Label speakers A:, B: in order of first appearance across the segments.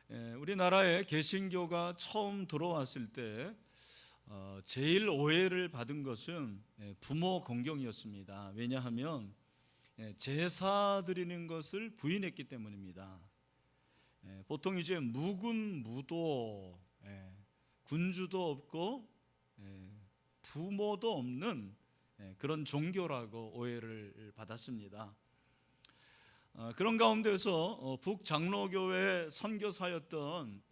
A: 우리나라에 개신교가 처음 들어왔을 때 제일 오해를 받은 것은 부모 공경이었습니다. 왜냐하면 제사 드리는 것을 부인했기 때문입니다. 보통 이제 묵은 무도, 군주도 없고 부모도 없는 그런 종교라고 오해를 받았습니다. 그런 가운데서 북장로교회 선교사였던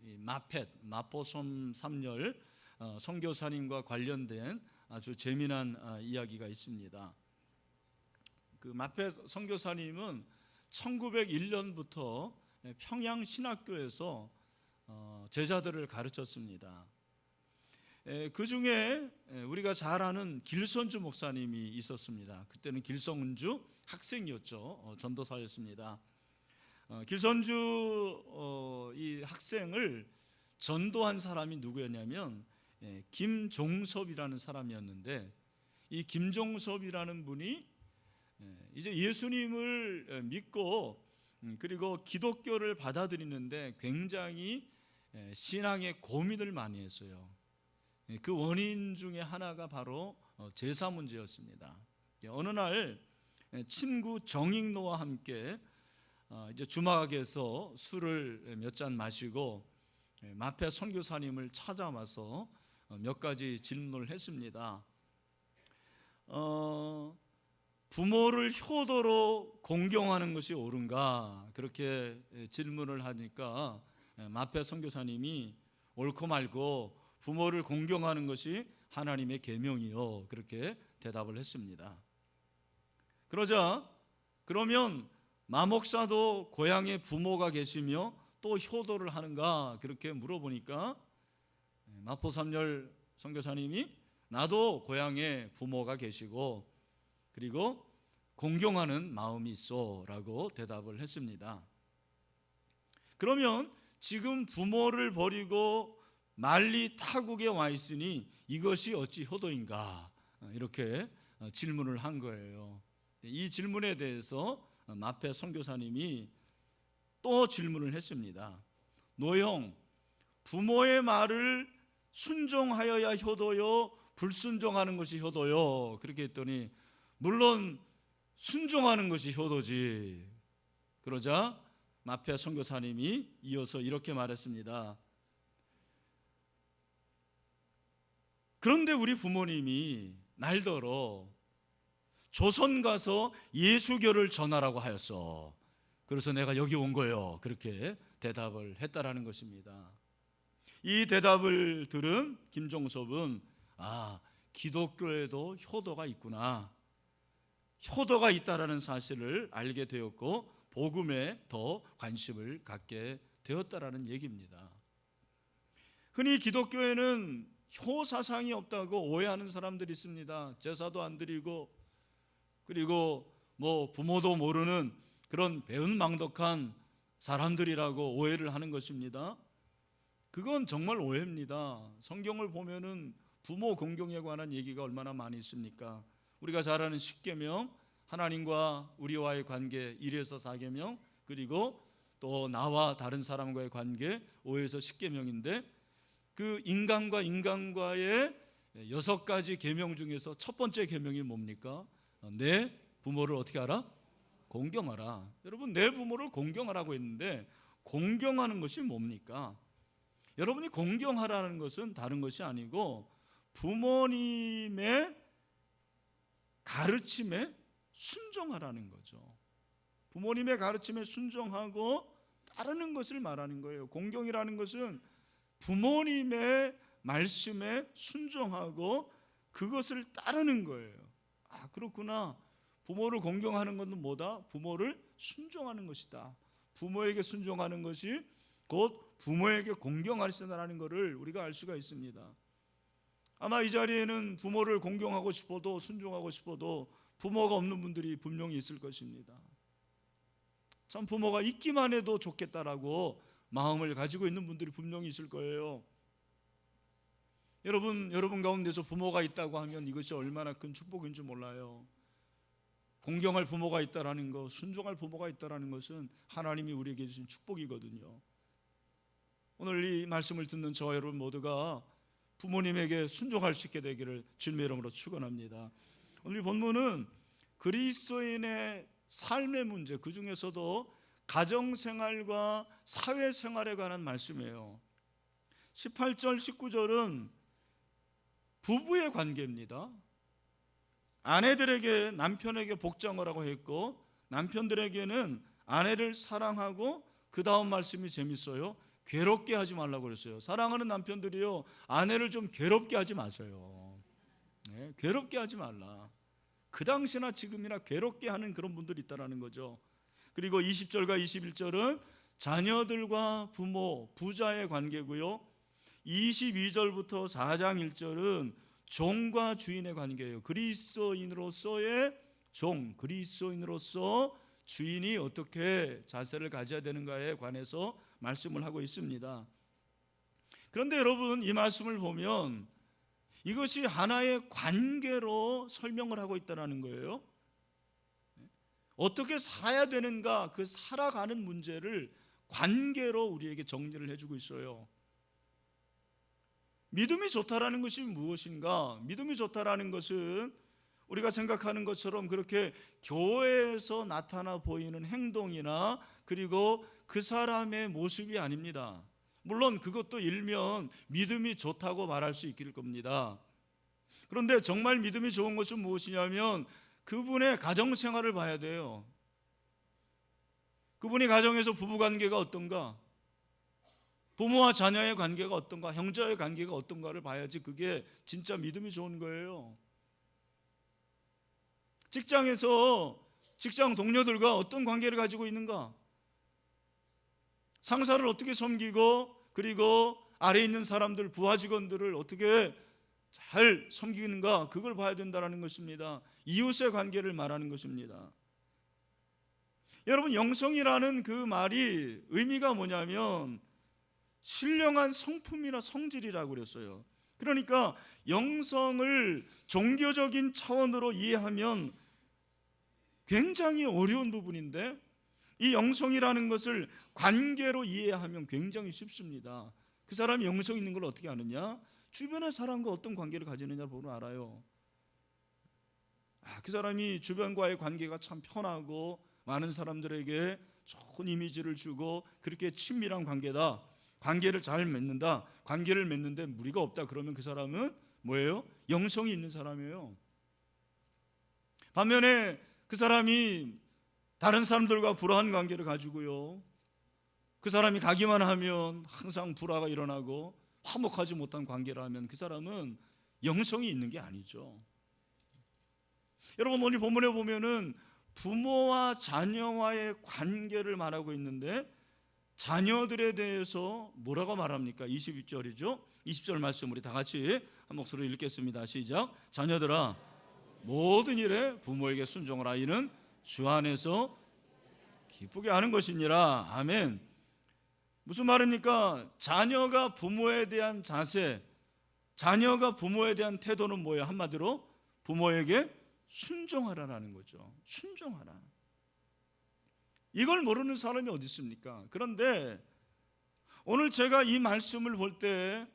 A: 마포섬 삼열 선교사님과 관련된 아주 재미난 이야기가 있습니다. 그 마페 선교사님은 1901년부터 평양 신학교에서 제자들을 가르쳤습니다. 그 중에 우리가 잘 아는 길선주 목사님이 있었습니다. 그때는 길성은주 학생이었죠. 전도사였습니다. 길선주 이 학생을 전도한 사람이 누구였냐면 김종섭이라는 사람이었는데, 이 김종섭이라는 분이 이제 예수님을 믿고 그리고 기독교를 받아들이는데 굉장히 신앙의 고민을 많이 했어요. 그 원인 중에 하나가 바로 제사 문제였습니다. 어느 날 친구 정익노와 함께 이제 주막에서 술을 몇 잔 마시고 마페 선교사님을 찾아와서 몇 가지 질문을 했습니다. 부모를 효도로 공경하는 것이 옳은가? 그렇게 질문을 하니까 마페 선교사님이 옳고 말고 부모를 공경하는 것이 하나님의 계명이요, 그렇게 대답을 했습니다. 그러자 그러면 마목사도 고향에 부모가 계시며 또 효도를 하는가? 그렇게 물어보니까 마포삼열 선교사님이 나도 고향에 부모가 계시고 그리고 공경하는 마음이 있어 라고 대답을 했습니다. 그러면 지금 부모를 버리고 만리 타국에 와 있으니 이것이 어찌 효도인가? 이렇게 질문을 한 거예요. 이 질문에 대해서 마페 선교사님이 또 질문을 했습니다. 노형, 부모의 말을 순종하여야 효도요, 불순종하는 것이 효도요? 그렇게 했더니 물론 순종하는 것이 효도지. 그러자 마페 선교사님이 이어서 이렇게 말했습니다. 그런데 우리 부모님이 날더러 조선 가서 예수교를 전하라고 하였어. 그래서 내가 여기 온 거예요. 그렇게 대답을 했다라는 것입니다. 이 대답을 들은 김종섭은 기독교에도 효도가 있구나, 효도가 있다라는 사실을 알게 되었고 복음에 더 관심을 갖게 되었다라는 얘기입니다. 흔히 기독교에는 효 사상이 없다고 오해하는 사람들이 있습니다. 제사도 안 드리고 그리고 부모도 모르는 그런 배은망덕한 사람들이라고 오해를 하는 것입니다. 그건 정말 오해입니다. 성경을 보면은 부모 공경에 관한 얘기가 얼마나 많이 있습니까? 우리가 잘 아는 십계명, 하나님과 우리와의 관계 1에서 4계명, 그리고 또 나와 다른 사람과의 관계 5에서 10계명인데, 그 인간과의 6가지 계명 중에서 첫 번째 계명이 뭡니까? 내 부모를 어떻게 하라? 공경하라. 여러분, 내 부모를 공경하라고 했는데 공경하는 것이 뭡니까? 여러분이 공경하라는 것은 다른 것이 아니고 부모님의 가르침에 순종하라는 거죠. 부모님의 가르침에 순종하고 따르는 것을 말하는 거예요. 공경이라는 것은 부모님의 말씀에 순종하고 그것을 따르는 거예요. 그렇구나. 부모를 공경하는 것은 뭐다? 부모를 순종하는 것이다. 부모에게 순종하는 것이 곧 부모에게 공경하시다라는 것을 우리가 알 수가 있습니다. 아마 이 자리에는 부모를 공경하고 싶어도 순종하고 싶어도 부모가 없는 분들이 분명히 있을 것입니다. 참 부모가 있기만 해도 좋겠다라고 마음을 가지고 있는 분들이 분명히 있을 거예요. 여러분 가운데서 부모가 있다고 하면 이것이 얼마나 큰 축복인 줄 몰라요. 공경할 부모가 있다라는 것, 순종할 부모가 있다라는 것은 하나님이 우리에게 주신 축복이거든요. 오늘 이 말씀을 듣는 저와 여러분 모두가 부모님에게 순종할 수 있게 되기를 주님의 이름으로 축원합니다. 오늘 이 본문은 그리스도인의 삶의 문제, 그 중에서도 가정생활과 사회생활에 관한 말씀이에요. 18절 19절은 부부의 관계입니다. 아내들에게 남편에게 복종을 하고 했고, 남편들에게는 아내를 사랑하고, 그 다음 말씀이 재밌어요. 괴롭게 하지 말라고 그랬어요. 사랑하는 남편들이요, 아내를 좀 괴롭게 하지 마세요. 네, 괴롭게 하지 말라. 그 당시나 지금이나 괴롭게 하는 그런 분들이 있다는 거죠. 그리고 20절과 21절은 자녀들과 부모, 부자의 관계고요. 22절부터 4장 1절은 종과 주인의 관계예요. 그리스도인으로서의 종, 그리스도인으로서 주인이 어떻게 자세를 가져야 되는가에 관해서 말씀을 하고 있습니다. 그런데 여러분, 이 말씀을 보면 이것이 하나의 관계로 설명을 하고 있다는 거예요. 어떻게 살아야 되는가, 그 살아가는 문제를 관계로 우리에게 정리를 해주고 있어요. 믿음이 좋다라는 것이 무엇인가? 믿음이 좋다라는 것은 우리가 생각하는 것처럼 그렇게 교회에서 나타나 보이는 행동이나 그리고 그 사람의 모습이 아닙니다. 물론 그것도 일면 믿음이 좋다고 말할 수 있을 겁니다. 그런데 정말 믿음이 좋은 것은 무엇이냐면 그분의 가정생활을 봐야 돼요. 그분이 가정에서 부부관계가 어떤가, 부모와 자녀의 관계가 어떤가, 형제의 관계가 어떤가를 봐야지 그게 진짜 믿음이 좋은 거예요. 직장에서 직장 동료들과 어떤 관계를 가지고 있는가, 상사를 어떻게 섬기고, 그리고 아래에 있는 사람들, 부하 직원들을 어떻게 잘 섬기는가, 그걸 봐야 된다는 것입니다. 이웃의 관계를 말하는 것입니다. 여러분, 영성이라는 그 말이 의미가 뭐냐면 신령한 성품이나 성질이라고 그랬어요. 그러니까 영성을 종교적인 차원으로 이해하면 굉장히 어려운 부분인데, 이 영성이라는 것을 관계로 이해하면 굉장히 쉽습니다. 그 사람이 영성 있는 걸 어떻게 아느냐? 주변의 사람과 어떤 관계를 가지느냐 보면 알아요. 그 사람이 주변과의 관계가 참 편하고 많은 사람들에게 좋은 이미지를 주고 그렇게 친밀한 관계다, 관계를 잘 맺는다, 관계를 맺는데 무리가 없다, 그러면 그 사람은 뭐예요? 영성이 있는 사람이에요. 반면에 그 사람이 다른 사람들과 불화한 관계를 가지고요, 그 사람이 가기만 하면 항상 불화가 일어나고 화목하지 못한 관계를 하면 그 사람은 영성이 있는 게 아니죠. 여러분, 오늘 본문에 보면은 부모와 자녀와의 관계를 말하고 있는데 자녀들에 대해서 뭐라고 말합니까? 22절이죠. 20절 말씀 우리 다 같이 한 목소리로 읽겠습니다. 시작. 자녀들아, 모든 일에 부모에게 순종하라. 이는 주 안에서 기쁘게 하는 것이니라. 아멘. 무슨 말입니까? 자녀가 부모에 대한 자세, 자녀가 부모에 대한 태도는 뭐예요? 한마디로 부모에게 순종하라라는 거죠. 순종하라. 이걸 모르는 사람이 어디 있습니까? 그런데 오늘 제가 이 말씀을 볼 때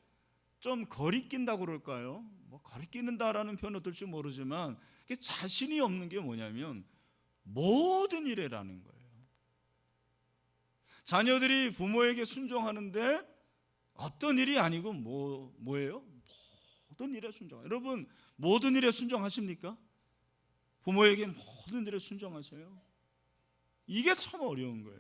A: 좀 거리낀다고 그럴까요? 뭐 거리끼는다라는 표현은 어떨지 모르지만 자신이 없는 게 뭐냐면 모든 일에라는 거예요. 자녀들이 부모에게 순종하는데 어떤 일이 아니고 뭐예요? 모든 일에 순종. 여러분, 모든 일에 순종하십니까? 부모에게 모든 일에 순종하세요? 이게 참 어려운 거예요.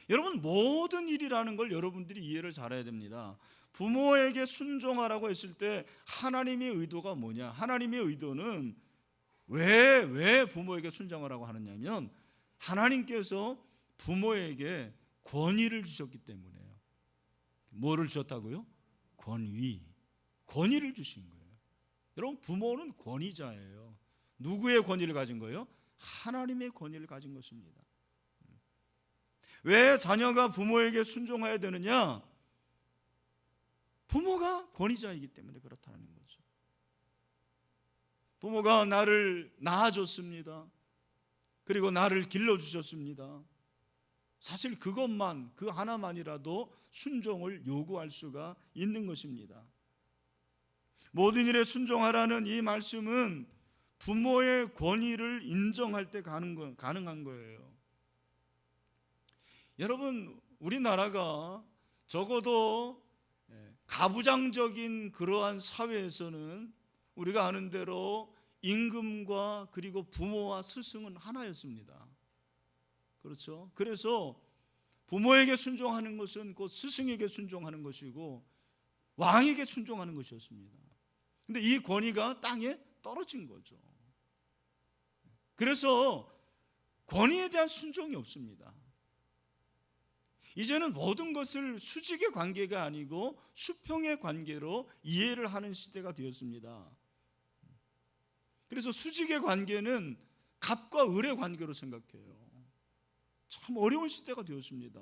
A: 여러분, 모든 일이라는 걸 여러분들이 이해를 잘해야 됩니다. 부모에게 순종하라고 했을 때 하나님의 의도가 뭐냐? 하나님의 의도는 왜 부모에게 순종하라고 하느냐면 하나님께서 부모에게 권위를 주셨기 때문에요. 뭐를 주셨다고요? 권위를 주신 거예요. 여러분, 부모는 권위자예요. 누구의 권위를 가진 거예요? 하나님의 권위를 가진 것입니다. 왜 자녀가 부모에게 순종해야 되느냐? 부모가 권위자이기 때문에 그렇다는 거죠. 부모가 나를 낳아줬습니다. 그리고 나를 길러주셨습니다. 사실 그것만, 그 하나만이라도 순종을 요구할 수가 있는 것입니다. 모든 일에 순종하라는 이 말씀은 부모의 권위를 인정할 때 가능한 거예요. 여러분, 우리나라가 적어도 가부장적인 그러한 사회에서는 우리가 아는 대로 임금과 그리고 부모와 스승은 하나였습니다. 그렇죠? 그래서 부모에게 순종하는 것은 곧 스승에게 순종하는 것이고 왕에게 순종하는 것이었습니다. 근데 이 권위가 땅에 떨어진 거죠. 그래서 권위에 대한 순종이 없습니다. 이제는 모든 것을 수직의 관계가 아니고 수평의 관계로 이해를 하는 시대가 되었습니다. 그래서 수직의 관계는 갑과 을의 관계로 생각해요. 참 어려운 시대가 되었습니다.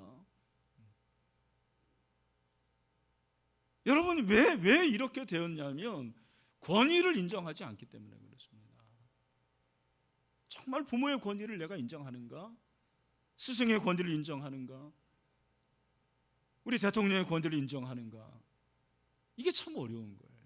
A: 여러분이 왜 이렇게 되었냐면 권위를 인정하지 않기 때문에 그렇습니다. 정말 부모의 권위를 내가 인정하는가? 스승의 권위를 인정하는가? 우리 대통령의 권위를 인정하는가? 이게 참 어려운 거예요.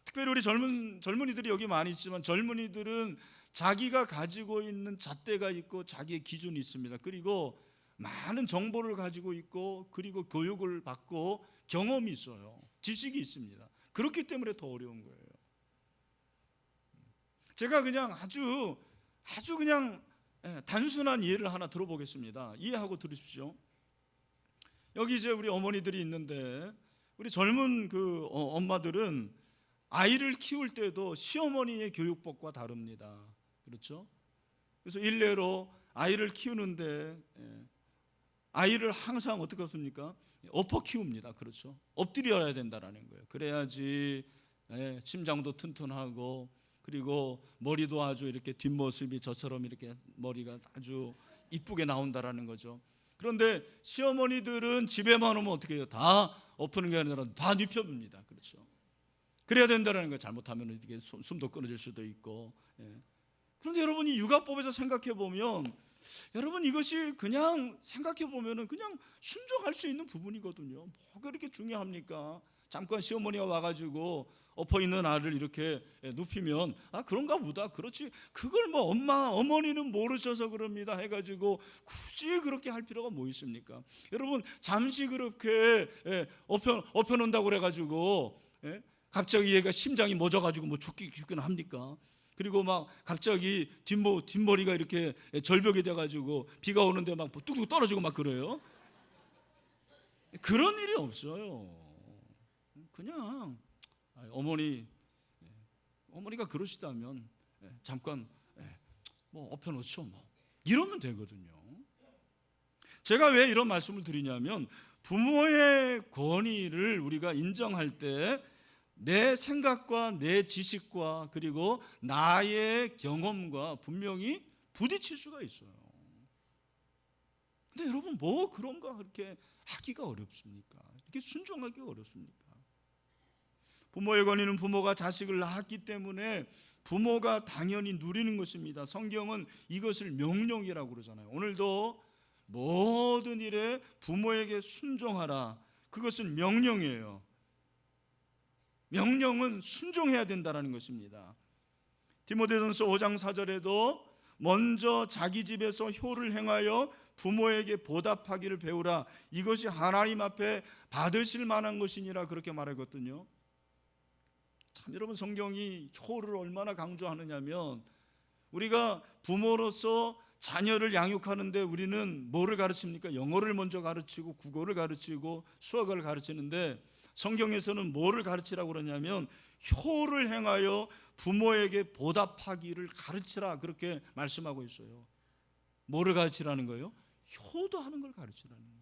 A: 특별히 우리 젊은이들이 여기 많이 있지만 젊은이들은 자기가 가지고 있는 잣대가 있고 자기의 기준이 있습니다. 그리고 많은 정보를 가지고 있고 그리고 교육을 받고 경험이 있어요. 지식이 있습니다. 그렇기 때문에 더 어려운 거예요. 제가 그냥 아주 그냥 단순한 예를 하나 들어보겠습니다. 이해하고 들으십시오. 여기 이제 우리 어머니들이 있는데 우리 젊은 그 엄마들은 아이를 키울 때도 시어머니의 교육법과 다릅니다. 그렇죠? 그래서 일례로 아이를 키우는데 아이를 항상 어떻게 했습니까? 엎어 키웁니다. 그렇죠? 엎드려야 된다라는 거예요. 그래야지 심장도 튼튼하고 그리고 머리도 아주 이렇게 뒷모습이 저처럼 이렇게 머리가 아주 이쁘게 나온다라는 거죠. 그런데 시어머니들은 집에만 오면 어떻게 해요? 다 엎는 게 아니라 다 눕힙니다. 그렇죠? 그래야 된다는 거예요. 잘못하면 이게 숨도 끊어질 수도 있고. 그런데 여러분이 육아법에서 생각해 보면 여러분 이것이 그냥 생각해 보면은 그냥 순종할 수 있는 부분이거든요. 뭐가 그렇게 중요합니까? 잠깐 시어머니가 와가지고 엎어 있는 아를 이렇게 눕히면 그런가 보다. 그렇지. 그걸 뭐 어머니는 모르셔서 그럽니다 해가지고 굳이 그렇게 할 필요가 뭐 있습니까? 여러분 잠시 그렇게 엎혀 놓는다고 그래가지고 갑자기 얘가 심장이 멎어가지고 뭐 죽기는 합니까? 그리고 막 갑자기 뒷머리가 이렇게 절벽이 돼가지고 비가 오는데 막 뚝뚝 떨어지고 막 그래요. 그런 일이 없어요. 그냥 어머니가 그러시다면 잠깐 뭐 엎혀놓죠 뭐 이러면 되거든요. 제가 왜 이런 말씀을 드리냐면 부모의 권위를 우리가 인정할 때 내 생각과 내 지식과 그리고 나의 경험과 분명히 부딪힐 수가 있어요. 근데 여러분 뭐 그런 거 그렇게 하기가 어렵습니까? 이렇게 순종하기가 어렵습니까? 부모의 권위는 부모가 자식을 낳았기 때문에 부모가 당연히 누리는 것입니다. 성경은 이것을 명령이라고 그러잖아요. 오늘도 모든 일에 부모에게 순종하라. 그것은 명령이에요. 명령은 순종해야 된다는 것입니다. 디모데전서 5장 4절에도 먼저 자기 집에서 효를 행하여 부모에게 보답하기를 배우라. 이것이 하나님 앞에 받으실 만한 것이니라 그렇게 말하거든요. 참 여러분 성경이 효를 얼마나 강조하느냐면 우리가 부모로서 자녀를 양육하는데 우리는 뭐를 가르칩니까? 영어를 먼저 가르치고 국어를 가르치고 수학을 가르치는데 성경에서는 뭐를 가르치라고 그러냐면 효를 행하여 부모에게 보답하기를 가르치라 그렇게 말씀하고 있어요. 뭐를 가르치라는 거예요? 효도하는 걸 가르치라는 거예요.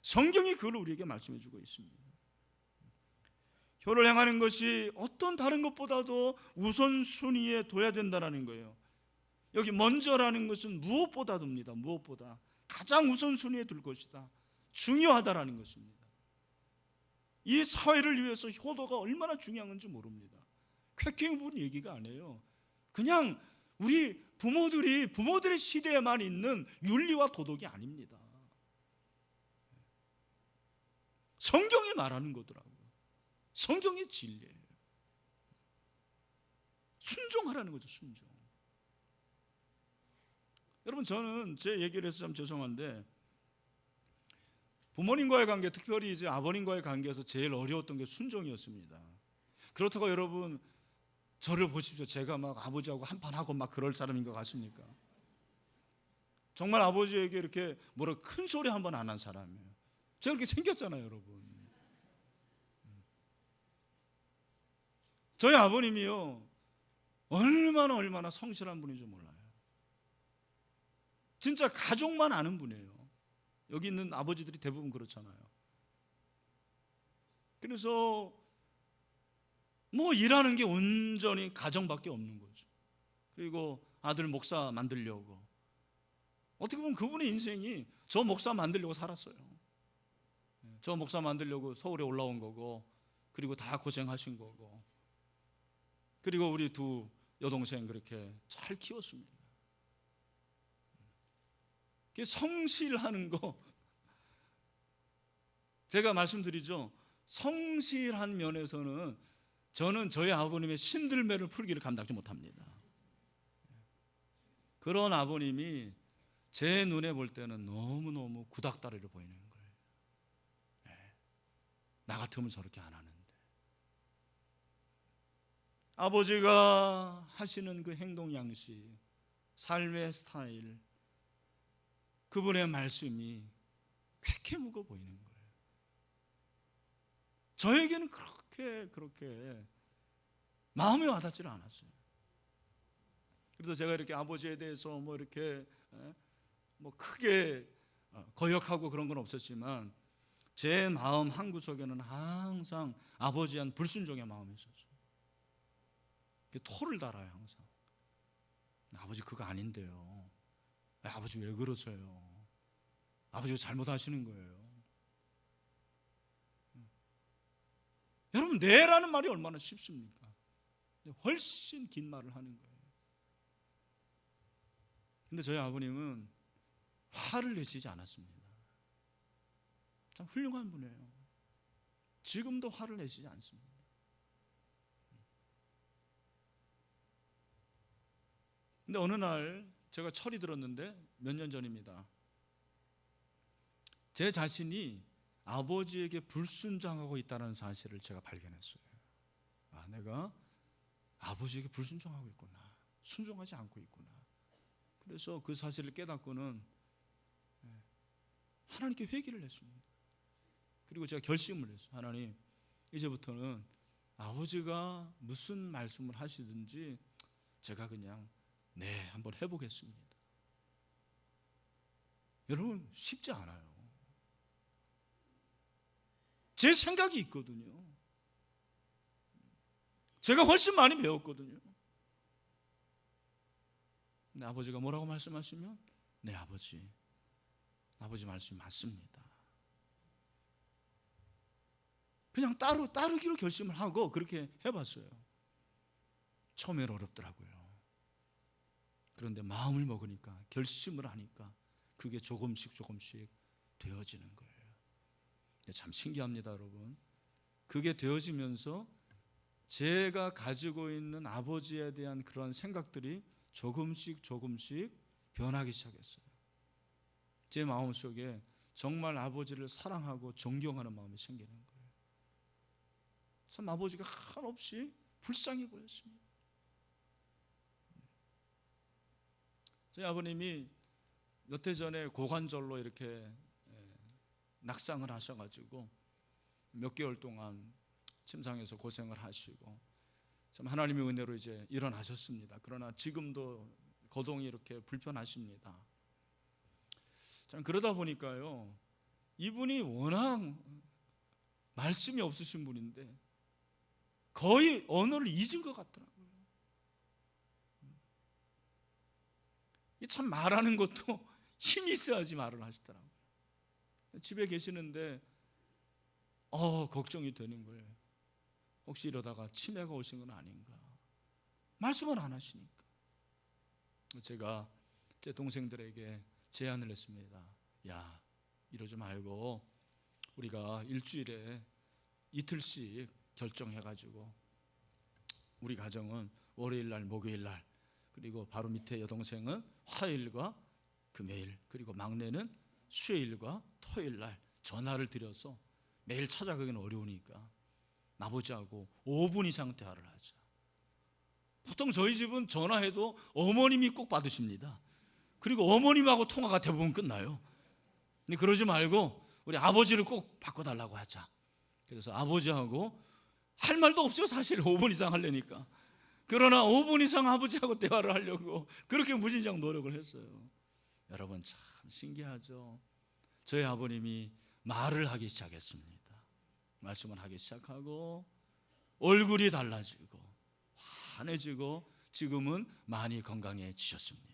A: 성경이 그걸 우리에게 말씀해 주고 있습니다. 효를 행하는 것이 어떤 다른 것보다도 우선순위에 둬야 된다는 거예요. 여기 먼저라는 것은 무엇보다도입니다. 무엇보다 가장 우선순위에 둘 것이다. 중요하다라는 것입니다. 이 사회를 위해서 효도가 얼마나 중요한 건지 모릅니다. 쾌킹 부분 얘기가 아니에요. 그냥 우리 부모들의 시대에만 있는 윤리와 도덕이 아닙니다. 성경이 말하는 거더라고요. 성경의 진리예요. 순종하라는 거죠, 순종. 여러분, 저는 제 얘기를 해서 참 죄송한데, 부모님과의 관계, 특별히 이제 아버님과의 관계에서 제일 어려웠던 게 순종이었습니다. 그렇다고 여러분, 저를 보십시오. 제가 막 아버지하고 한판하고 막 그럴 사람인 것 같습니까? 정말 아버지에게 이렇게 뭐라 큰 소리 한 번 안 한 사람이에요. 제가 그렇게 생겼잖아요, 여러분. 저희 아버님이요, 얼마나 성실한 분인지 몰라요. 진짜 가족만 아는 분이에요. 여기 있는 아버지들이 대부분 그렇잖아요. 그래서 뭐 일하는 게 온전히 가정밖에 없는 거죠. 그리고 아들 목사 만들려고, 어떻게 보면 그분의 인생이 저 목사 만들려고 살았어요. 저 목사 만들려고 서울에 올라온 거고, 그리고 다 고생하신 거고, 그리고 우리 두 여동생 그렇게 잘 키웠습니다. 성실하는 거, 제가 말씀드리죠. 성실한 면에서는 저는 저희 아버님의 신들매를 풀기를 감당하지 못합니다. 그런 아버님이 제 눈에 볼 때는 너무너무 구닥다리로 보이는 거예요. 나 같으면 저렇게 안 하는데. 아버지가 하시는 그 행동 양식, 삶의 스타일, 그분의 말씀이 쾌쾌 무거 보이는 거예요. 저에게는 그렇게 마음에 와닿지를 않았어요. 그래서 제가 이렇게 아버지에 대해서 뭐 이렇게 뭐 크게 거역하고 그런 건 없었지만, 제 마음 한구석에는 항상 아버지에 대한 불순종의 마음이 있었어요. 토를 달아요, 항상. 아버지 그거 아닌데요. 아버지 왜 그러세요? 아버지가 잘못하시는 거예요. 여러분, 네라는 말이 얼마나 쉽습니까? 훨씬 긴 말을 하는 거예요. 근데 저희 아버님은 화를 내시지 않았습니다. 참 훌륭한 분이에요. 지금도 화를 내시지 않습니다. 근데 어느 날 제가 철이 들었는데, 몇 년 전입니다. 제 자신이 아버지에게 불순종하고 있다는 사실을 제가 발견했어요. 내가 아버지에게 불순종하고 있구나, 순종하지 않고 있구나. 그래서 그 사실을 깨닫고는 하나님께 회개를 했습니다. 그리고 제가 결심을 했어요. 하나님, 이제부터는 아버지가 무슨 말씀을 하시든지 제가 그냥 한번 해보겠습니다. 여러분, 쉽지 않아요. 제 생각이 있거든요. 제가 훨씬 많이 배웠거든요. 근데 아버지가 뭐라고 말씀하시면, 네, 아버지 말씀이 맞습니다. 그냥 따르기로 결심을 하고 그렇게 해봤어요. 처음에는 어렵더라고요. 그런데 마음을 먹으니까, 결심을 하니까 그게 조금씩 되어지는 거예요. 참 신기합니다, 여러분. 그게 되어지면서 제가 가지고 있는 아버지에 대한 그런 생각들이 조금씩 변하기 시작했어요. 제 마음속에 정말 아버지를 사랑하고 존경하는 마음이 생기는 거예요. 참 아버지가 한없이 불쌍해 보였습니다. 저희 아버님이 몇 해 전에 고관절로 이렇게 낙상을 하셔가지고 몇 개월 동안 침상에서 고생을 하시고, 참 하나님의 은혜로 이제 일어나셨습니다. 그러나 지금도 거동이 이렇게 불편하십니다. 참 그러다 보니까요, 이분이 워낙 말씀이 없으신 분인데 거의 언어를 잊은 것 같더라고요. 참 말하는 것도 힘이 있어야지 말을 하시더라고요. 집에 계시는데 걱정이 되는 거예요. 혹시 이러다가 치매가 오신 건 아닌가. 말씀을 안 하시니까. 제가 제 동생들에게 제안을 했습니다. 야, 이러지 말고 우리가 일주일에 이틀씩 결정해가지고 우리 가정은 월요일날, 목요일날, 그리고 바로 밑에 여동생은 화요일과 금요일, 그리고 막내는 수요일과 토요일날 전화를 드려서 매일 찾아가기는 어려우니까 아버지하고 5분 이상 대화를 하자. 보통 저희 집은 전화해도 어머님이 꼭 받으십니다. 그리고 어머님하고 통화가 대부분 끝나요. 근데 그러지 말고 우리 아버지를 꼭 바꿔달라고 하자. 그래서 아버지하고 할 말도 없어요. 사실 5분 이상 하려니까. 그러나 5분 이상 아버지하고 대화를 하려고 그렇게 무진장 노력을 했어요. 여러분 참 신기하죠. 저희 아버님이 말을 하기 시작했습니다. 말씀을 하기 시작하고 얼굴이 달라지고 환해지고 지금은 많이 건강해지셨습니다.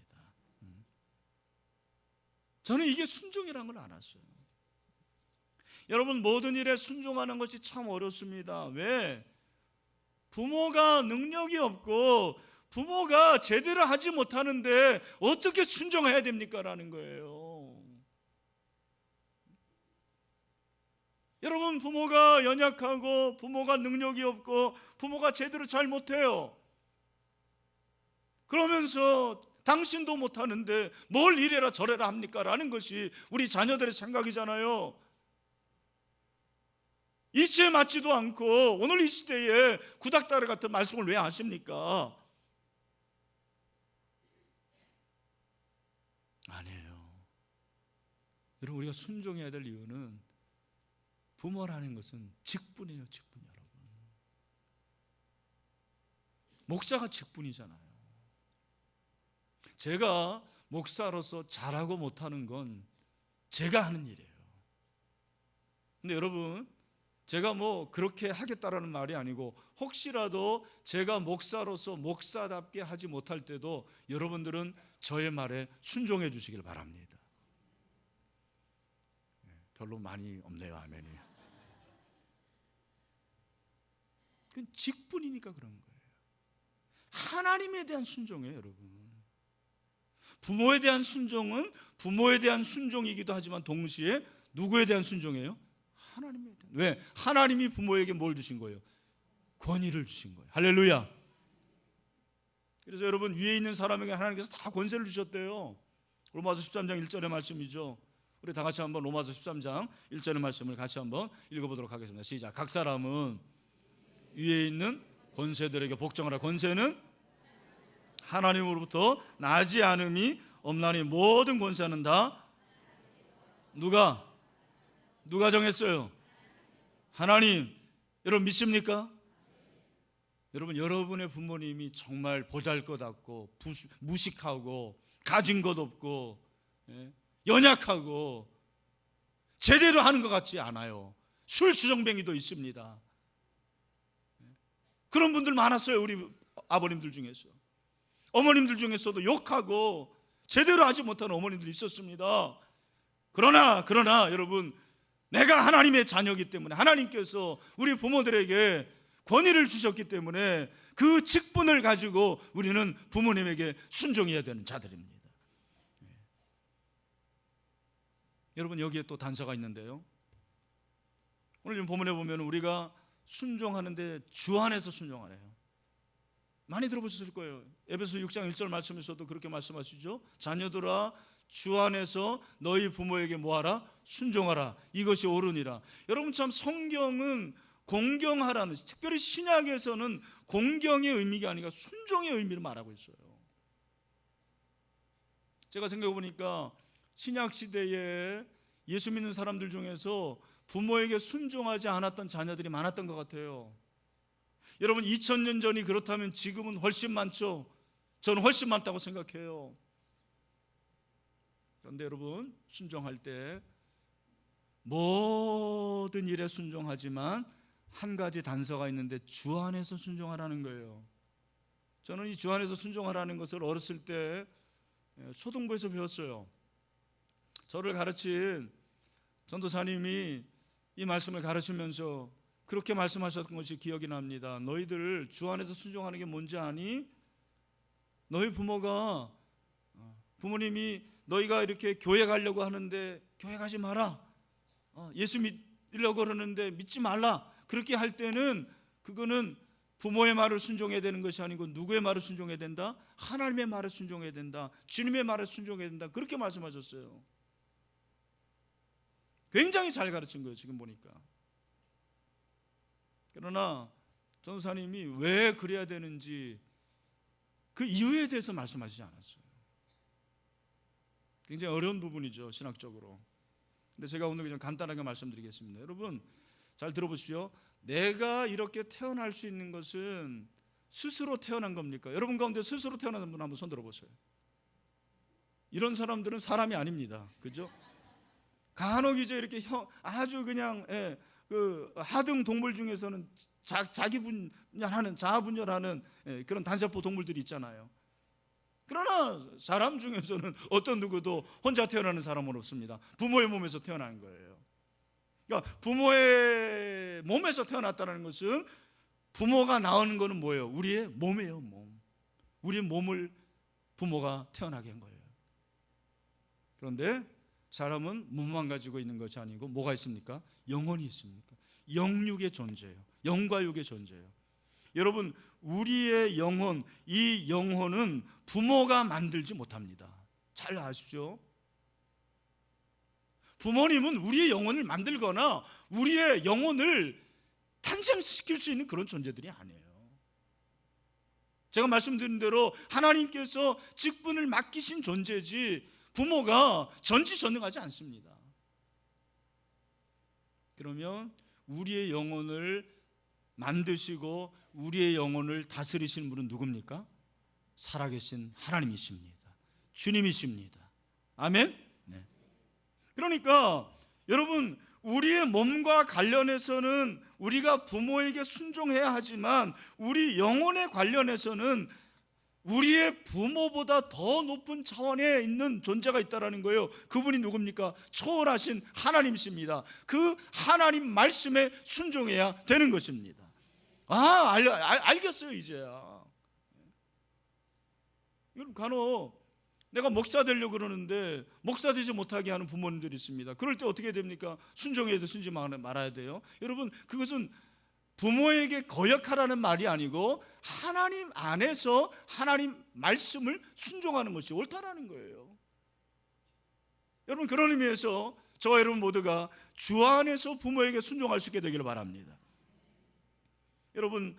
A: 저는 이게 순종이라는 걸 알았어요. 여러분 모든 일에 순종하는 것이 참 어렵습니다. 왜? 부모가 능력이 없고 부모가 제대로 하지 못하는데 어떻게 순종해야 됩니까? 라는 거예요. 여러분 부모가 연약하고 부모가 능력이 없고 부모가 제대로 잘 못해요. 그러면서 당신도 못하는데 뭘 이래라 저래라 합니까? 라는 것이 우리 자녀들의 생각이잖아요. 이치에 맞지도 않고 오늘 이 시대에 구닥다리 같은 말씀을 왜 하십니까? 아니에요. 여러분 우리가 순종해야 될 이유는 부모라는 것은 직분이에요. 직분. 여러분 목사가 직분이잖아요. 제가 목사로서 잘하고 못하는 건 제가 하는 일이에요. 근데 여러분 제가 뭐 그렇게 하겠다라는 말이 아니고 혹시라도 제가 목사로서 목사답게 하지 못할 때도 여러분들은 저의 말에 순종해 주시길 바랍니다. 별로 많이 없네요. 아멘이. 그건 직분이니까 그런 거예요. 하나님에 대한 순종이에요. 여러분 부모에 대한 순종은 부모에 대한 순종이기도 하지만 동시에 누구에 대한 순종이에요? 하나님에 대한. 왜? 하나님이 부모에게 뭘 주신 거예요? 권위를 주신 거예요. 할렐루야. 그래서 여러분 위에 있는 사람에게 하나님께서 다 권세를 주셨대요. 로마서 13장 1절의 말씀이죠. 우리 다 같이 한번 로마서 13장 1절의 말씀을 같이 한번 읽어보도록 하겠습니다. 시작. 각 사람은 위에 있는 권세들에게 복종하라. 권세는 하나님으로부터 나지 않음이 없나니 모든 권세는 다 누가 정했어요? 하나님. 여러분 믿습니까? 여러분 여러분의 부모님이 정말 보잘것없고 무식하고 가진 것 없고 연약하고 제대로 하는 것 같지 않아요. 술주정뱅이도 있습니다. 그런 분들 많았어요. 우리 아버님들 중에서. 어머님들 중에서도 욕하고 제대로 하지 못하는 어머님들이 있었습니다. 그러나 여러분 내가 하나님의 자녀이기 때문에 하나님께서 우리 부모들에게 권위를 주셨기 때문에 그 직분을 가지고 우리는 부모님에게 순종해야 되는 자들입니다. 여러분 여기에 또 단서가 있는데요. 오늘 본문에 보면 우리가 순종하는데 주 안에서 순종하래요. 많이 들어보셨을 거예요. 에베소 6장 1절 말씀에서도 그렇게 말씀하시죠. 자녀들아 주 안에서 너희 부모에게 뭐하라? 순종하라. 이것이 옳으니라. 여러분 참 성경은 공경하라는, 특별히 신약에서는 공경의 의미가 아니라 순종의 의미를 말하고 있어요. 제가 생각해 보니까 신약 시대에 예수 믿는 사람들 중에서 부모에게 순종하지 않았던 자녀들이 많았던 것 같아요. 여러분 2000년 전이 그렇다면 지금은 훨씬 많죠. 저는 훨씬 많다고 생각해요. 그런데 여러분 순종할 때 모든 일에 순종하지만 한 가지 단서가 있는데 주 안에서 순종하라는 거예요. 저는 이 주 안에서 순종하라는 것을 어렸을 때 초등부에서 배웠어요. 저를 가르친 전도사님이 이 말씀을 가르치면서 그렇게 말씀하셨던 것이 기억이 납니다. 너희들 주 안에서 순종하는 게 뭔지 아니? 너희 부모가 부모님이 너희가 이렇게 교회 가려고 하는데 교회 가지 마라, 예수 믿으려고 그러는데 믿지 말라, 그렇게 할 때는 그거는 부모의 말을 순종해야 되는 것이 아니고 누구의 말을 순종해야 된다? 하나님의 말을 순종해야 된다, 주님의 말을 순종해야 된다, 그렇게 말씀하셨어요. 굉장히 잘 가르친 거예요, 지금 보니까. 그러나 전도사님이 왜 그래야 되는지 그 이유에 대해서 말씀하시지 않았어요. 굉장히 어려운 부분이죠, 신학적으로. 근데 제가 오늘 그냥 간단하게 말씀드리겠습니다. 여러분 잘 들어보십시오. 내가 이렇게 태어날 수 있는 것은 스스로 태어난 겁니까? 여러분 가운데 스스로 태어난 분 한번 손 들어보세요. 이런 사람들은 사람이 아닙니다. 그죠? 간혹 이제 이렇게 아주 그냥 그 하등 동물 중에서는 자기 분열하는, 자아 분열하는 그런 단세포 동물들이 있잖아요. 그러나 사람 중에서는 어떤 누구도 혼자 태어나는 사람은 없습니다. 부모의 몸에서 태어난 거예요. 그러니까 부모의 몸에서 태어났다는 것은, 부모가 나오는 것은 뭐예요? 우리의 몸이에요, 몸. 우리의 몸을 부모가 태어나게 한 거예요. 그런데 사람은 몸만 가지고 있는 것이 아니고 뭐가 있습니까? 영혼이 있습니까? 영육의 존재예요. 영과 육의 존재예요. 여러분 우리의 영혼, 이 영혼은 부모가 만들지 못합니다. 잘 아십시오. 부모님은 우리의 영혼을 만들거나 우리의 영혼을 탄생시킬 수 있는 그런 존재들이 아니에요. 제가 말씀드린 대로 하나님께서 직분을 맡기신 존재지 부모가 전지전능하지 않습니다. 그러면 우리의 영혼을 만드시고 우리의 영혼을 다스리신 분은 누굽니까? 살아계신 하나님이십니다. 주님이십니다. 아멘? 네. 그러니까 여러분 우리의 몸과 관련해서는 우리가 부모에게 순종해야 하지만 우리 영혼에 관련해서는 우리의 부모보다 더 높은 차원에 있는 존재가 있다는 거예요. 그분이 누굽니까? 초월하신 하나님이십니다. 그 하나님 말씀에 순종해야 되는 것입니다. 알겠어요 이제야. 여러분 간혹 내가 목사 되려고 그러는데 목사 되지 못하게 하는 부모님들이 있습니다. 그럴 때 어떻게 됩니까? 순종해야 돼, 순종 말아야 돼요? 여러분 그것은 부모에게 거역하라는 말이 아니고 하나님 안에서 하나님 말씀을 순종하는 것이 옳다라는 거예요. 여러분 그런 의미에서 저와 여러분 모두가 주 안에서 부모에게 순종할 수 있게 되기를 바랍니다. 여러분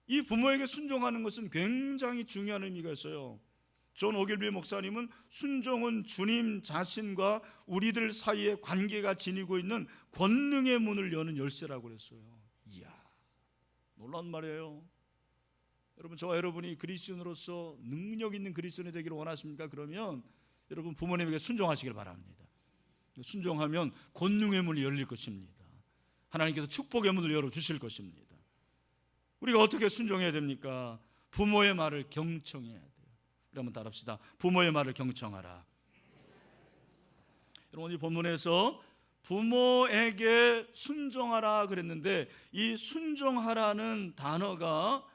A: 이 부모에게 순종하는 것은 굉장히 중요한 의미가 있어요. 존 오길비 목사님은 순종은 주님 자신과 우리들 사이에 관계가 지니고 있는 권능의 문을 여는 열쇠라고 그랬어요. 이야, 놀라운 말이에요. 여러분 저와 여러분이 그리스도인으로서 능력 있는 그리스도인이 되기를 원하십니까? 그러면 여러분 부모님에게 순종하시길 바랍니다. 순종하면 권능의 문이 열릴 것입니다. 하나님께서 축복의 문을 열어주실 것입니다. 우리가 어떻게 순종해야 됩니까? 부모의 말을 경청해야 돼요. 한번 따라합시다. 부모의 말을 경청하라. 여러분 이 본문에서 부모에게 순종하라 그랬는데 이 순종하라는 단어가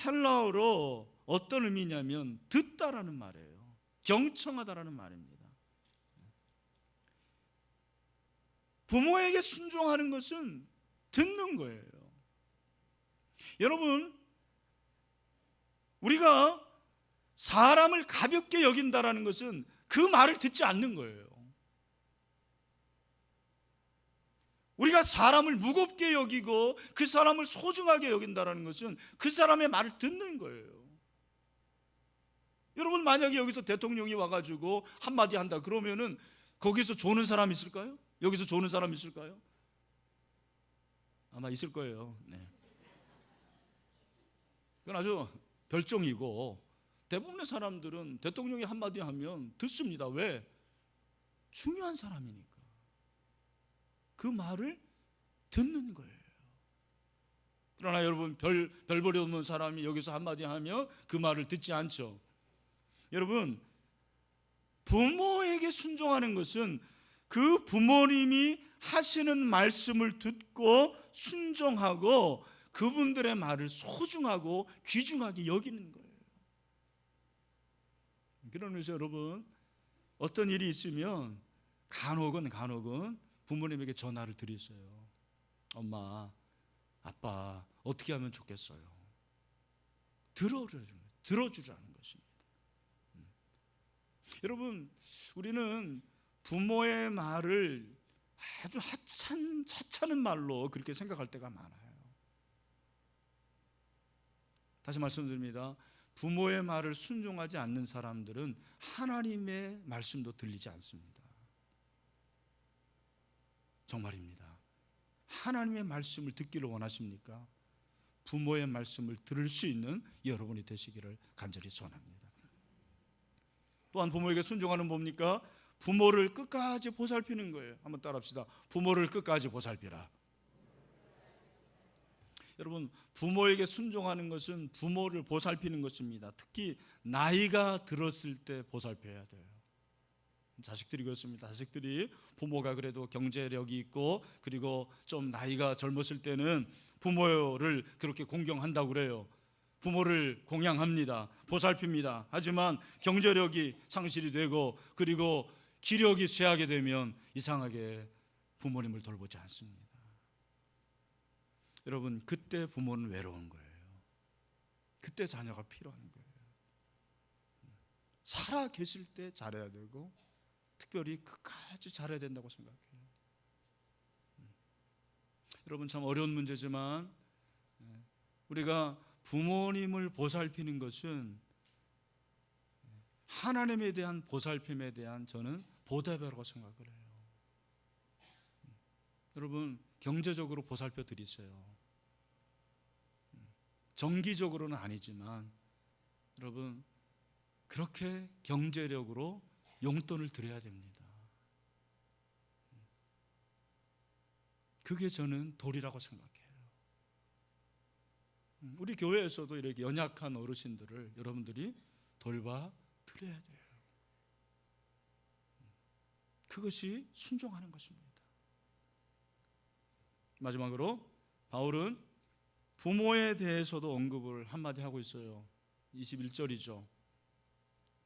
A: 헬라어로 어떤 의미냐면 듣다라는 말이에요. 경청하다라는 말입니다. 부모에게 순종하는 것은 듣는 거예요. 여러분 우리가 사람을 가볍게 여긴다라는 것은 그 말을 듣지 않는 거예요. 우리가 사람을 무겁게 여기고 그 사람을 소중하게 여긴다라는 것은 그 사람의 말을 듣는 거예요. 여러분 만약에 여기서 대통령이 와가지고 한마디 한다 그러면은 거기서 조는 사람 있을까요? 여기서 조는 사람 있을까요? 아마 있을 거예요. 네. 그건 아주 별종이고 대부분의 사람들은 대통령이 한마디 하면 듣습니다. 왜? 중요한 사람이니까. 그 말을 듣는 거예요. 그러나 여러분 별볼이 없는 사람이 여기서 한마디 하면 그 말을 듣지 않죠. 여러분 부모에게 순종하는 것은 그 부모님이 하시는 말씀을 듣고 순종하고 그분들의 말을 소중하고 귀중하게 여기는 거예요. 그러면서 여러분 어떤 일이 있으면 간혹은 부모님에게 전화를 드리세요. 엄마, 아빠 어떻게 하면 좋겠어요? 들어주라는 것입니다. 여러분, 우리는 부모의 말을 아주 하찮은 말로 그렇게 생각할 때가 많아요. 다시 말씀드립니다. 부모의 말을 순종하지 않는 사람들은 하나님의 말씀도 들리지 않습니다. 정말입니다. 하나님의 말씀을 듣기를 원하십니까? 부모의 말씀을 들을 수 있는 여러분이 되시기를 간절히 소원합니다. 또한 부모에게 순종하는 뭡니까? 부모를 끝까지 보살피는 거예요. 한번 따라합시다. 부모를 끝까지 보살피라. 여러분, 부모에게 순종하는 것은 부모를 보살피는 것입니다. 특히 나이가 들었을 때 보살펴야 돼요. 자식들이 그렇습니다. 자식들이 부모가 그래도 경제력이 있고 그리고 좀 나이가 젊었을 때는 부모를 그렇게 공경한다고 그래요. 부모를 공양합니다. 보살핍니다. 하지만 경제력이 상실이 되고 그리고 기력이 쇠하게 되면 이상하게 부모님을 돌보지 않습니다. 여러분, 그때 부모는 외로운 거예요. 그때 자녀가 필요한 거예요. 살아 계실 때 잘해야 되고 특별히 끝까지 잘해야 된다고 생각해요. 여러분, 참 어려운 문제지만 우리가 부모님을 보살피는 것은 하나님에 대한 보살핌에 대한 저는 보답이라고 생각을 해요. 여러분, 경제적으로 보살펴 드리세요. 정기적으로는 아니지만 여러분, 그렇게 경제력으로 용돈을 드려야 됩니다. 그게 저는 도리라고 생각해요. 우리 교회에서도 이렇게 연약한 어르신들을 여러분들이 돌봐 드려야 돼요. 그것이 순종하는 것입니다. 마지막으로 바울은 부모에 대해서도 언급을 한마디 하고 있어요. 21절이죠.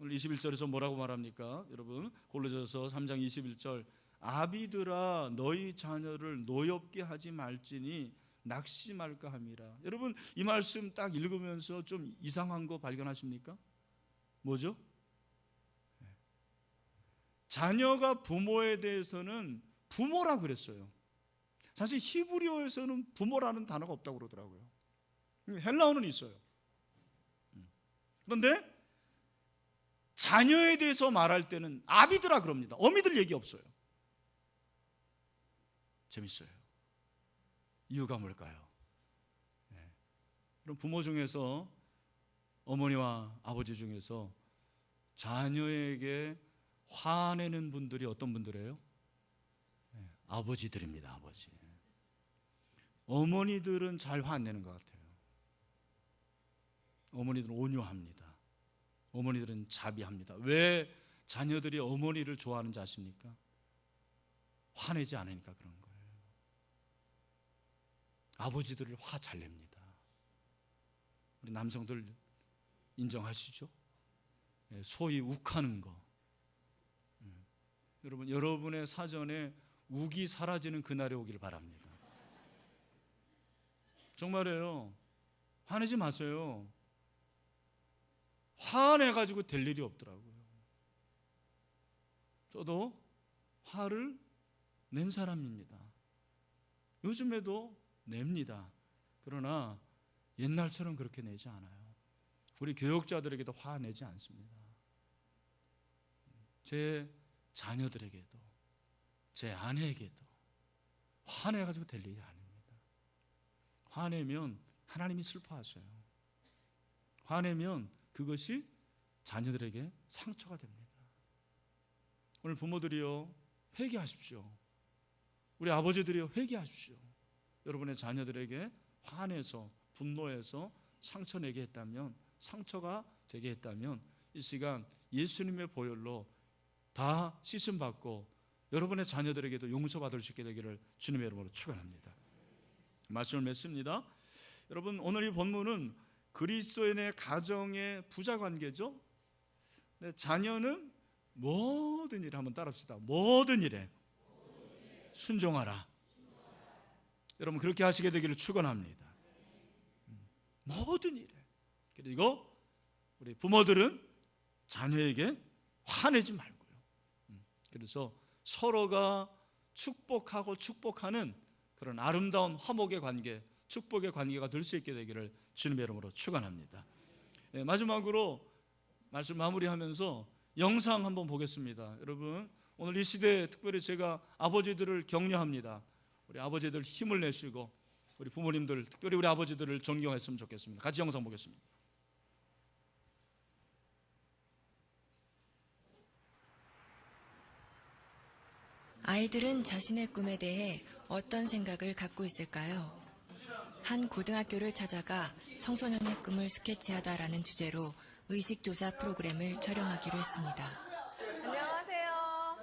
A: 오늘 21절에서 뭐라고 말합니까? 여러분, 골로새서 3장 21절, 아비들아 너희 자녀를 노엽게 하지 말지니 낙심할까 함이라. 여러분, 이 말씀 딱 읽으면서 좀 이상한 거 발견하십니까? 뭐죠? 자녀가 부모에 대해서는 부모라 그랬어요. 사실 히브리어에서는 부모라는 단어가 없다고 그러더라고요. 헬라어는 있어요. 그런데 자녀에 대해서 말할 때는 아비드라 그럽니다. 어미들 얘기 없어요. 재밌어요. 이유가 뭘까요? 그럼 부모 중에서 어머니와 아버지 중에서 자녀에게 화내는 분들이 어떤 분들이에요? 아버지들입니다. 아버지. 어머니들은 잘 화 안 내는 것 같아요. 어머니들은 온유합니다. 어머니들은 자비합니다. 왜 자녀들이 어머니를 좋아하는지 아십니까? 화내지 않으니까 그런 거예요. 아버지들을 화 잘 냅니다. 우리 남성들 인정하시죠? 소위 욱하는 거. 여러분, 여러분의 사전에 욱이 사라지는 그날이 오기를 바랍니다. 정말이에요. 화내지 마세요. 화내가지고 될 일이 없더라고요. 저도 화를 낸 사람입니다. 요즘에도 냅니다. 그러나 옛날처럼 그렇게 내지 않아요. 우리 교역자들에게도 화내지 않습니다. 제 자녀들에게도 제 아내에게도 화내가지고 될 일이 아닙니다. 화내면 하나님이 슬퍼하셔요. 화내면 그것이 자녀들에게 상처가 됩니다. 오늘 부모들이요, 회개하십시오. 우리 아버지들이요, 회개하십시오. 여러분의 자녀들에게 화내서 분노해서 상처 내게 했다면, 상처가 되게 했다면 이 시간 예수님의 보혈로 다 씻음 받고 여러분의 자녀들에게도 용서받을 수 있게 되기를 주님의 이름으로 축원합니다. 말씀을 맺습니다. 여러분, 오늘 이 본문은 그리스도인의 가정의 부자 관계죠. 자녀는 모든 일에 한번 따라합시다. 모든 일에 순종하라. 여러분 그렇게 하시게 되기를 축원합니다. 모든 일에. 그리고 우리 부모들은 자녀에게 화내지 말고요. 그래서 서로가 축복하고 축복하는 그런 아름다운 화목의 관계, 축복의 관계가 될 수 있게 되기를 주님의 이름으로 축원합니다. 마지막으로 말씀 마무리하면서 영상 한번 보겠습니다. 여러분 오늘 이 시대에 특별히 제가 아버지들을 격려합니다. 우리 아버지들 힘을 내시고 우리 부모님들 특별히 우리 아버지들을 존경했으면 좋겠습니다. 같이 영상 보겠습니다.
B: 아이들은 자신의 꿈에 대해 어떤 생각을 갖고 있을까요? 한 고등학교를 찾아가 청소년의 꿈을 스케치하다라는 주제로 의식조사 프로그램을 촬영하기로 했습니다.
C: 안녕하세요.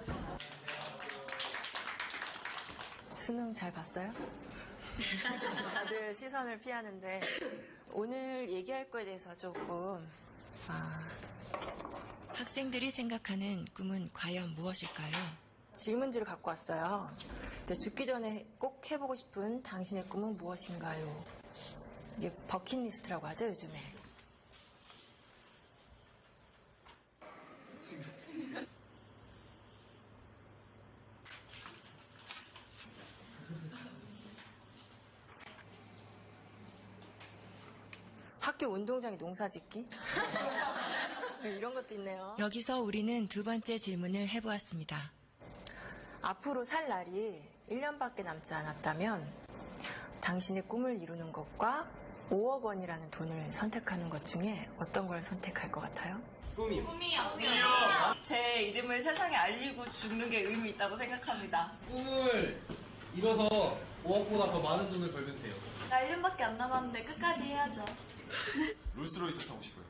C: 수능 잘 봤어요? 다들 시선을 피하는데 오늘 얘기할 거에 대해서 조금
B: 학생들이 생각하는 꿈은 과연 무엇일까요?
C: 질문지를 갖고 왔어요. 죽기 전에 꼭 해보고 싶은 당신의 꿈은 무엇인가요? 이게 버킷리스트라고 하죠, 요즘에. 학교 운동장에 농사 짓기? 이런 것도 있네요.
B: 여기서 우리는 두 번째 질문을 해보았습니다.
C: 앞으로 살 날이 1년밖에 남지 않았다면 당신의 꿈을 이루는 것과 5억 원이라는 돈을 선택하는 것 중에 어떤 걸 선택할 것 같아요?
D: 꿈이요.
E: 제 이름을 세상에 알리고 죽는 게 의미 있다고 생각합니다.
D: 꿈을 이뤄서 5억보다 더 많은 돈을 벌면 돼요.
E: 나 1년밖에 안 남았는데 끝까지 해야죠.
F: 롤스로이스 타고 싶어요.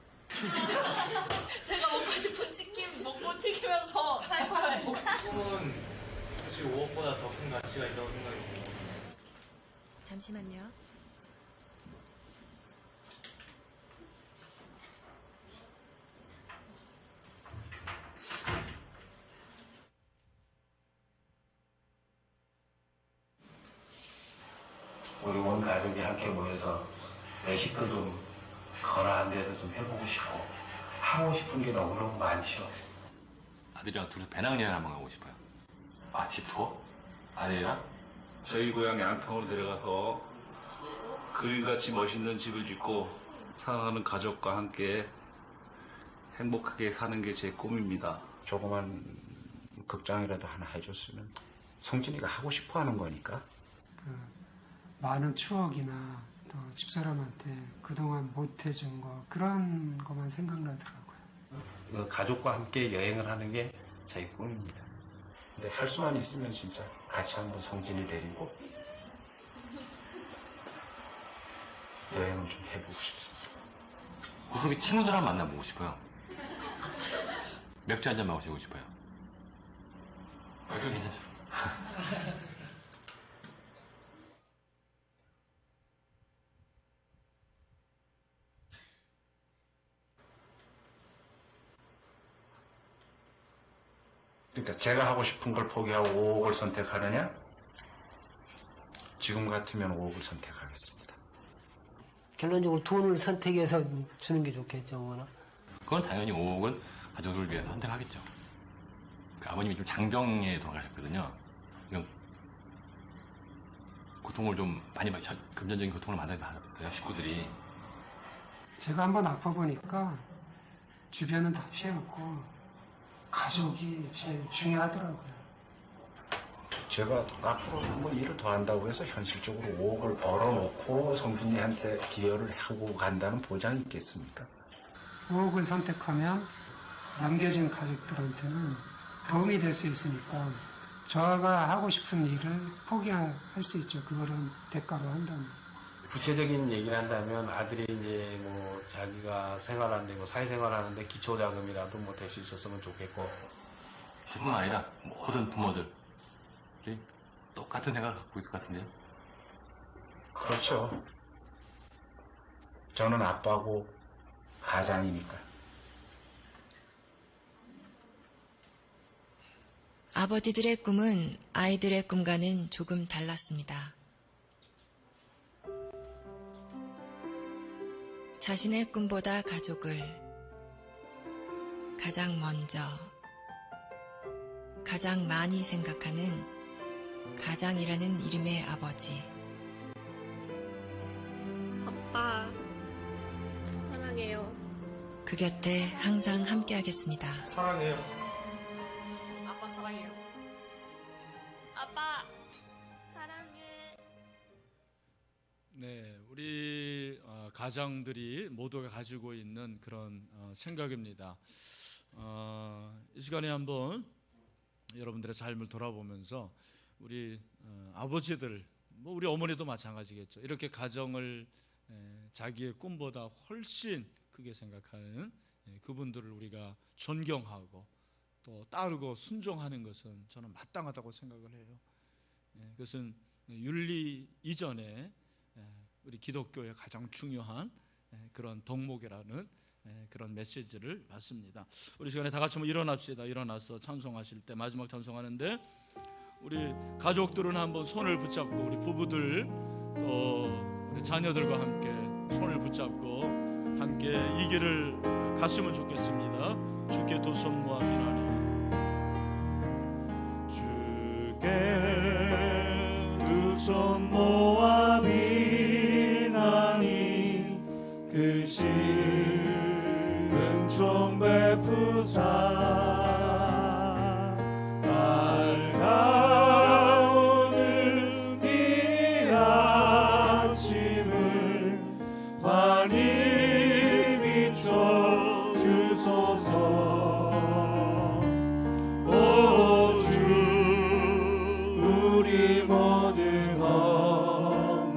E: 제가 먹고 싶은 치킨 먹고 튀기면서 살 거예요.
D: 꿈은 솔직히 5억보다 더 큰 가치가 있다고 생각해요.
B: 잠시만요.
G: 우리 온 가족이 함께 모여서 내 식구도 건강한 데서 좀 해보고 싶고 하고 싶은 게 너무너무 많죠.
F: 아들이랑 둘이서 배낭여행 한번 가고 싶어요. 아, 집 투어? 아들이랑?
H: 저희 고향 양평으로 내려가서 그림같이 멋있는 집을 짓고 사랑하는 가족과 함께 행복하게 사는 게 제 꿈입니다.
G: 조그만 극장이라도 하나 해줬으면 성진이가 하고 싶어 하는 거니까.
I: 많은 추억이나 또 집사람한테 그동안 못 해준 거 그런 것만 생각나더라고요.
G: 가족과 함께 여행을 하는 게 제 꿈입니다. 근데 할 수만 있으면 진짜 같이 한번 성진이 데리고 여행을 좀 해보고 싶습니다.
F: 구석에 친구들 한번 만나보고 싶어요. 맥주 한잔 마시고 싶어요. 맥주 괜찮죠?
G: 그러니까 제가 하고 싶은 걸 포기하고 5억을 선택하느냐? 지금 같으면 5억을 선택하겠습니다.
J: 결론적으로 돈을 선택해서 주는 게 좋겠죠, 뭐나.
F: 그건 당연히 5억은 가족을 위해서 선택하겠죠. 그 아버님이 좀 장병에 돌아가셨거든요. 이건 고통을 좀 많이 받죠. 금전적인 고통을 많이 받았어요, 식구들이.
I: 제가 한번 아파보니까 주변은 다 피해갔고 가족이 제일 중요하더라고요.
G: 제가 앞으로 한번 일을 더 한다고 해서 현실적으로 5억을 벌어놓고 성준이한테 기여를 하고 간다는 보장이 있겠습니까?
I: 5억을 선택하면 남겨진 가족들한테는 도움이 될 수 있으니까 저가 하고 싶은 일을 포기할 수 있죠. 그거를 대가로 한다면.
K: 구체적인 얘기를 한다면 아들이 이제 뭐 자기가 생활하는데 뭐 사회생활하는데 기초자금이라도 뭐 될 수 있었으면 좋겠고.
F: 뿐만 아니라 모든 부모들이 똑같은 생각을 갖고 있을 것 같은데요.
G: 그렇죠. 저는 아빠고 가장이니까.
B: 아버지들의 꿈은 아이들의 꿈과는 조금 달랐습니다. 자신의 꿈보다 가족을 가장 먼저, 가장 많이 생각하는 가장이라는 이름의 아버지.
L: 아빠, 사랑해요.
B: 그 곁에 항상 함께하겠습니다.
D: 사랑해요.
E: 아빠 사랑해요.
L: 아빠, 사랑해.
A: 네, 우리 가장들이 모두가 가지고 있는 그런 생각입니다. 이 시간에 한번 여러분들의 삶을 돌아보면서 우리 아버지들, 뭐 우리 어머니도 마찬가지겠죠. 이렇게 가정을 자기의 꿈보다 훨씬 크게 생각하는 그분들을 우리가 존경하고 또 따르고 순종하는 것은 저는 마땅하다고 생각을 해요. 그것은 윤리 이전에 우리 기독교의 가장 중요한 그런 덕목이라는 그런 메시지를 받습니다. 우리 시간에 다 같이 한번 일어납시다. 일어나서 찬송하실 때, 마지막 찬송하는데 우리 가족들은 한번 손을 붙잡고, 우리 부부들 또 우리 자녀들과 함께 손을 붙잡고 함께 이 길을 갔으면 좋겠습니다. 주께 두 손 모아 비나니, 주께 두 손 모아 비나니, 그 은총 베푸사 밝아오는 이 아침을 환히 비춰 주소서. 오 주, 우리 모든 허물을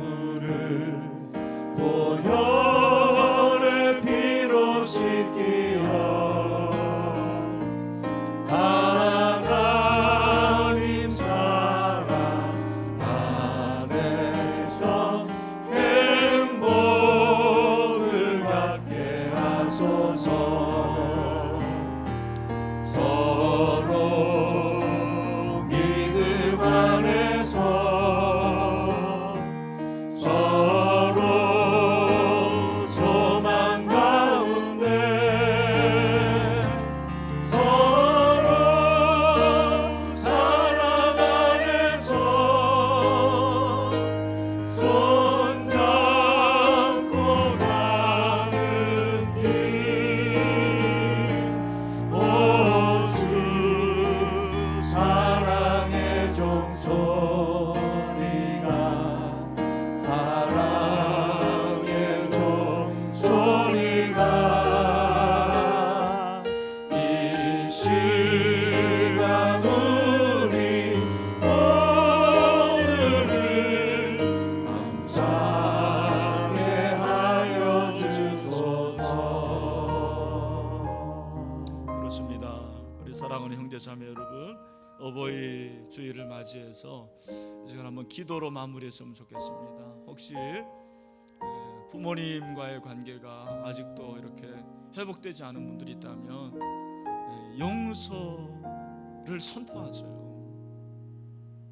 A: 보혈의 피로 씻기어 하나님 사랑 안에서 행복을 갖게 하소서. 서로 믿음 안에서 서로 소망 가운데 서로 사랑 안에서 손잡고 가는 길. 오 주, 사랑의 종소리가 사랑의 종소리가 이 시간 우리 오늘을 감사하게 하여 주소서. 그렇습니다. 우리 사랑하는 형제 자매 여러분, 어버이 주일을 맞이해서 이 시간 한번 기도로 마무리했으면 좋겠습니다. 혹시 부모님과의 관계가 아직도 이렇게 회복되지 않은 분들이 있다면 용서를 선포하세요.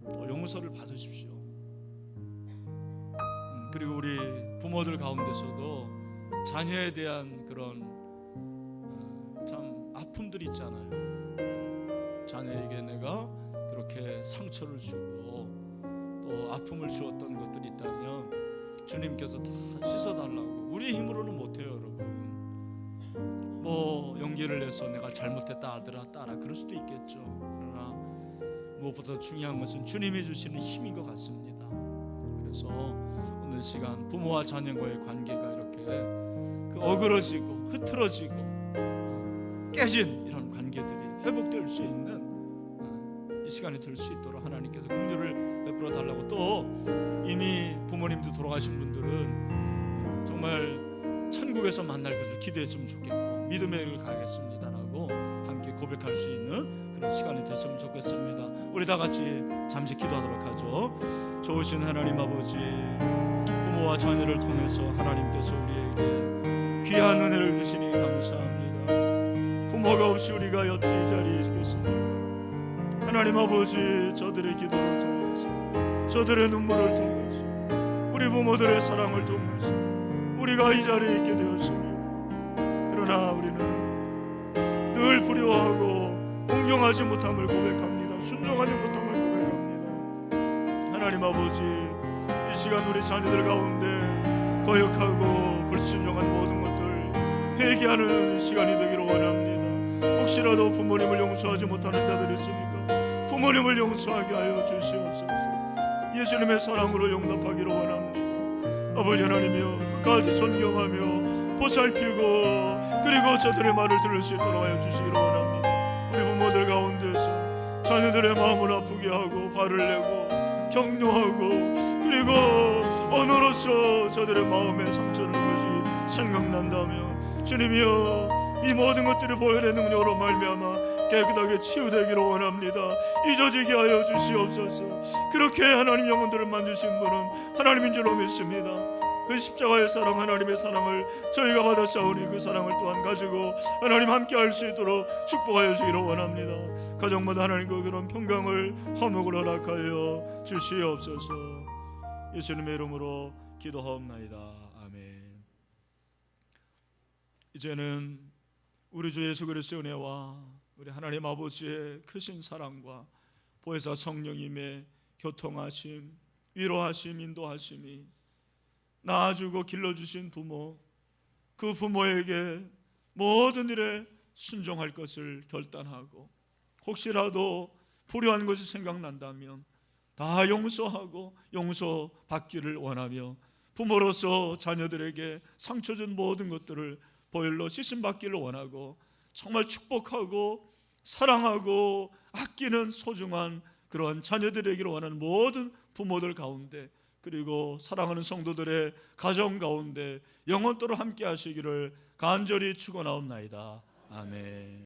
A: 또 용서를 받으십시오. 그리고 우리 부모들 가운데서도 자녀에 대한 그런 참 아픔들이 있잖아요. 자녀에게 내가 그렇게 상처를 주고 또 아픔을 주었던 것들이 있다면 주님께서 다 씻어달라고. 우리 힘으로는 못해요, 여러분. 뭐 용기를 내서 내가 잘못했다 아들아 딸아 그럴 수도 있겠죠. 그러나 무엇보다 중요한 것은 주님이 주시는 힘인 것 같습니다. 그래서 오늘 시간 부모와 자녀와의 관계가 이렇게 그 어그러지고 흐트러지고 깨진 이런 관계들이 회복될 수 있는 이 시간이 될 수 있도록 하나님께서 긍휼을 베풀어 달라고. 또 이미 부모님도 돌아가신 분들은 정말 천국에서 만날 것을 기대했으면 좋겠고 믿음의 길을 가겠습니다라고 함께 고백할 수 있는 그런 시간이 됐으면 좋겠습니다. 우리 다 같이 잠시 기도하도록 하죠. 좋으신 하나님 아버지, 부모와 자녀를 통해서 하나님께서 우리에게 귀한 은혜를 주시니 감사합니다. 부모가 없이 우리가 어찌 이 자리에 있겠습니까? 하나님 아버지, 저들의 기도를 통해서, 저들의 눈물을 통해서, 우리 부모들의 사랑을 통해서 우리가 이 자리에 있게 되었습니다. 그러나 우리는 늘 불효하고 공경하지 못함을 고백합니다. 순종하지 못함을 고백합니다. 하나님 아버지, 이 시간 우리 자녀들 가운데 거역하고 불순종한 모든 것들 회개하는 시간이 되기를 원합니다. 혹시라도 부모님을 용서하지 못하는 자들이 있으니까 부모님을 용서하게 하여 주시옵소서. 예수님의 사랑으로 용납하기를 원합니다. 아버지 하나님이여, 끝까지 존경하며 보살피고 그리고 저들의 말을 들을 수 있도록 하여 주시기를 원합니다. 우리 부모들 가운데서 자녀들의 마음을 아프게 하고 화를 내고 격려하고 그리고 언어로서 저들의 마음에 상처를 것이 생각난다면 주님이여, 이 모든 것들을 보혈의 능력으로 말미암아 깨끗하게 치유되기를 원합니다. 잊어지게 하여 주시옵소서. 그렇게 하나님 영혼들을 만드신 분은 하나님인 줄로 믿습니다. 그 십자가의 사랑, 하나님의 사랑을 저희가 받았사오니 그 사랑을 또한 가지고 하나님 함께 할 수 있도록 축복하여 주기를 원합니다. 가정마다 하나님과 그런 평강을 화목을 허락하여 주시옵소서. 예수님의 이름으로 기도하옵나이다. 아멘. 이제는 우리 주 예수 그리스도의 은혜와 우리 하나님 아버지의 크신 사랑과 보혜사 성령님의 교통하심, 위로하심, 인도하심이 낳아주고 길러주신 부모, 그 부모에게 모든 일에 순종할 것을 결단하고 혹시라도 불효한 것이 생각난다면 다 용서하고 용서받기를 원하며 부모로서 자녀들에게 상처 준 모든 것들을 보혈로 씻음받기를 원하고 정말 축복하고 사랑하고 아끼는 소중한 그런 자녀들에게 원하는 모든 부모들 가운데 그리고 사랑하는 성도들의 가정 가운데 영원토록 함께 하시기를 간절히 축원하옵나이다. 아멘.